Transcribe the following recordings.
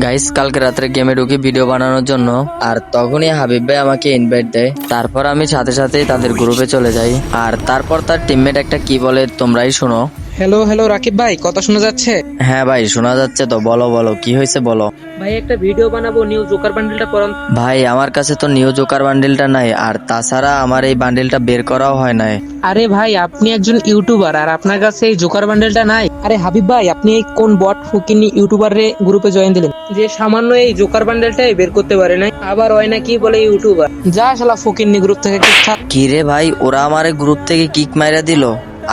Guys কালকে রাত্রে গেমে ঢুকি ভিডিও বানানোর জন্য, আর তখনই হাবিব ভাই আমাকে ইনভাইট দেয়। তারপর আমি সাথে সাথেই তাদের গ্রুপে চলে যাই, আর তারপর তার টিমমেট একটা কি বলে তোমরাই শোনো। হ্যালো হ্যালো রাকিব ভাই, কথা শোনা যাচ্ছে? হ্যাঁ ভাই শোনা যাচ্ছে, তো বলো বলো কি হয়েছে বলো। ভাই একটা ভিডিও বানাবো, নিউ জোকার বান্ডেলটা পরান। ভাই আমার কাছে তো নিউ জোকার বান্ডিলটা নাই, আর তাছাড়া আমার এই বান্ডিলটা বের করাও হয় নাই। আরে ভাই আপনি একজন ইউটিউবার আর আপনার কাছে এই জোকার বান্ডেলটা নাই? আরে হাবিব ভাই, আপনি এই কোন বট ফুকিনি ইউটিউবার রে গ্রুপে জয়েন দিলেন যে সামান্য এই জোকার বান্ডেলটাই বের করতে পারে নাই, আবার হয় না কি বলে ইউটিউবার? যা শালা ফুকিনি গ্রুপ থেকে কিক। কি রে ভাই, ওরা আমারে গ্রুপ থেকে কিক মাইরা দিল।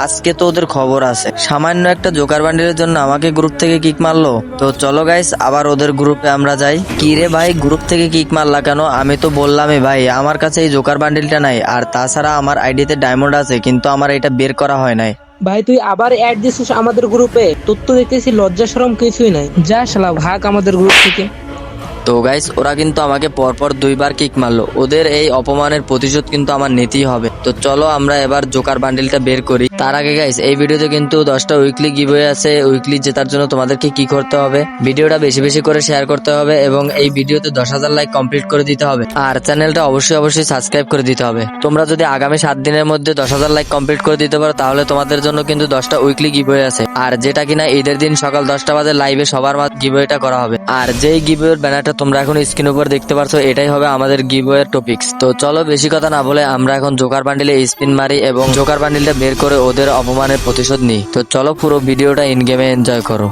আজকে তো ওদের খবর আছে, সামান্য একটা জোকার বান্ডিলের জন্য আমাকে গ্রুপ থেকে কিক মারলো। তো চলো গাইস আবার ওদের গ্রুপে আমরা যাই। কি রে ভাই, গ্রুপ থেকে কিক মারলা কেন? আমি তো বললামই ভাই আমার কাছে এই জোকার বান্ডিলটা নাই, আর তাছাড়া আমার আইডিতে ডায়মন্ড আছে কিন্তু আমার এটা বের করা হয় নাই। ভাই তুই আবার অ্যাড দিছিস আমাদের গ্রুপে? তোর তো দেখতেছি লজ্জা শরম কিছুই নাই, যা শালা ভাগ আমাদের গ্রুপ থেকে। তো গাইস ওরা কিন্তু আমাকে পরপর দুইবার কিক মারলো, ওদের এই অপমানের প্রতিশোধ কিন্তু আমার নিতেই হবে। তো চলো আমরা এবার জোকার বান্ডিলটা বের করি। তার আগে গাইস এই ভিডিওতে কিন্তু 10টা উইকলি গিভওয়ে আছে, উইকলি জেতার জন্য তোমাদেরকে কি করতে হবে, ভিডিওটা বেশি বেশি করে শেয়ার করতে হবে এবং এই ভিডিওতে 10,000 লাইক কমপ্লিট করে দিতে হবে, আর চ্যানেলটা অবশ্যই অবশ্যই সাবস্ক্রাইব করে দিতে হবে। তোমরা যদি আগামী 7 দিনের মধ্যে 10,000 লাইক কমপ্লিট করে দিতে পারো তাহলে তোমাদের জন্য কিন্তু 10টা উইকলি গিভওয়ে আছে, আর যেটা কিনা ঈদের দিন সকাল 10টা বাজে লাইভে সবার মাঝে গিভওয়েটা করা হবে। আর যেই গিভওয়ের ব্যানারটা তোমরা এখন স্ক্রিন উপর দেখতে পারছো এটাই হবে আমাদের গিভওয়ের টপিকস। তো চলো বেশি কথা না বলে আমরা এখন জোকার বান্ডিলে স্পিন মারি এবং জোকার বান্ডিলটা বের করে ওদের অপমানের প্রতিশোধ নিই। তো চলো পুরো ভিডিওটা ইন গেমে এনজয় করো।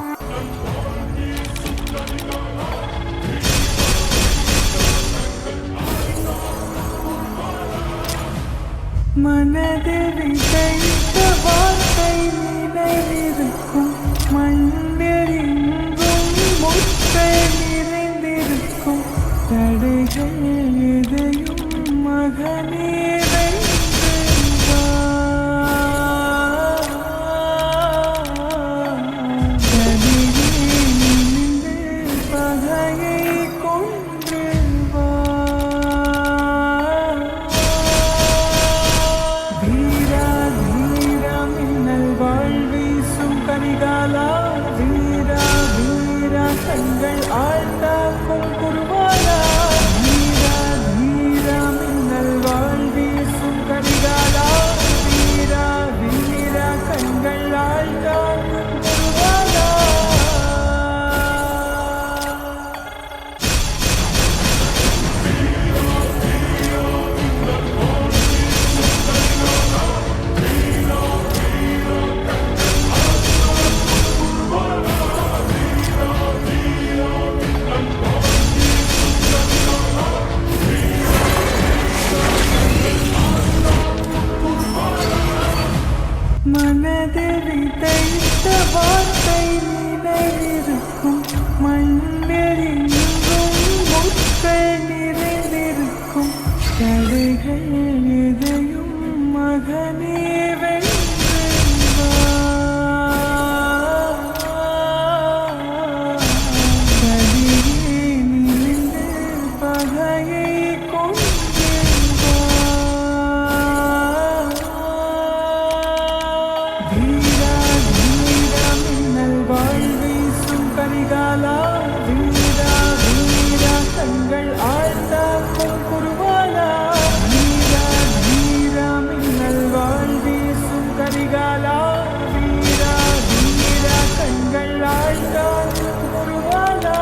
மனதில் விதைத்த வார்த்தை நினைவிருக்கும், மண்ணிலெங்கும் முத்தை நிறைந்திருக்கும், தடைகள் எதையும் மகனே வென்று வா. தனியே நின்று பகையை கொன்று வா. வீரா வீரா மின்னல் வாழ் வீசும் கரிகாலா, வீரா வீரா கண்கள் ஆழ்ந்தாக்கும் குருவாலா. வீரா வீரா மின்னல் வாழ் வீசும் கரிகாலா, வீரா வீரா கண்கள் ஆழ்ந்தாக்கும் குருவாலா. மனதில் விதைத்த வார்த்தை நினைவிருக்கும், மண்ணிலெங்கும் முட்கள் நிறைந்திருக்கும், தடைகள் எதையும் மகனே வென்று வா. தனியே நின்று பகையை கொன்று வா. வீரா வீரா மின்னல் வாழ் வீசும் கரிகாலா, வீரா வீரா கண்கள் ஆழ்ந்தாக்கும் குருவாலா. வீரா வீரா மின்னல் வாழ் வீசும் கரிகாலா, வீரா வீரா கண்கள் ஆழ்ந்தாக்கும் குருவாலா.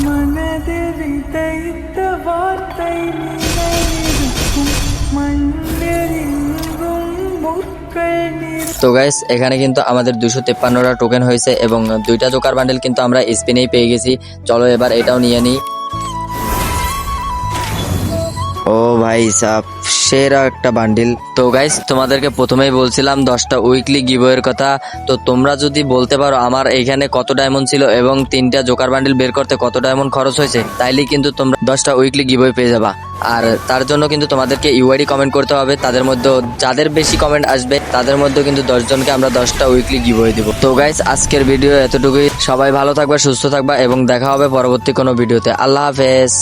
மனதில் விதைத்த வார்த்தை நினைவிருக்கும், மண்ணிலெங்கும் முட்கள் நிறை. তো গাইস এখানে কিন্তু আমাদের 253টা টোকেন হয়েছে এবং 2টা জোকার বান্ডেল কিন্তু আমরা স্পিনেই পেয়ে গেছি। চলো এবার এটাও নিয়ে নিই। ও ভাই সাব সেরা একটা বান্ডিল। তো গাইস তোমাদেরকে প্রথমেই বলছিলাম 10টা উইকলি গিভওয়ের কথা। তো তোমরা যদি বলতে পারো আমার এইখানে কত ডায়মন্ড ছিল এবং 3টা জোকার বান্ডিল বের করতে কত ডায়মন্ড খরচ হয়েছে, তাইলে কিন্তু তোমরা 10টা উইকলি গিভওয়ে পেয়ে যাবা। আর তার জন্য কিন্তু তোমাদেরকে ইউআইডি কমেন্ট করতে হবে, তাদের মধ্যে যাদের বেশি কমেন্ট আসবে তাদের মধ্যে কিন্তু 10 জনকে আমরা 10টা উইকলি গিভওয়ে দিব। তো গাইস আজকের ভিডিও এতটুকুই। সবাই ভালো থাকবা, সুস্থ থাকবা এবং দেখা হবে পরবর্তী কোনো ভিডিওতে। আল্লাহ হাফেজ।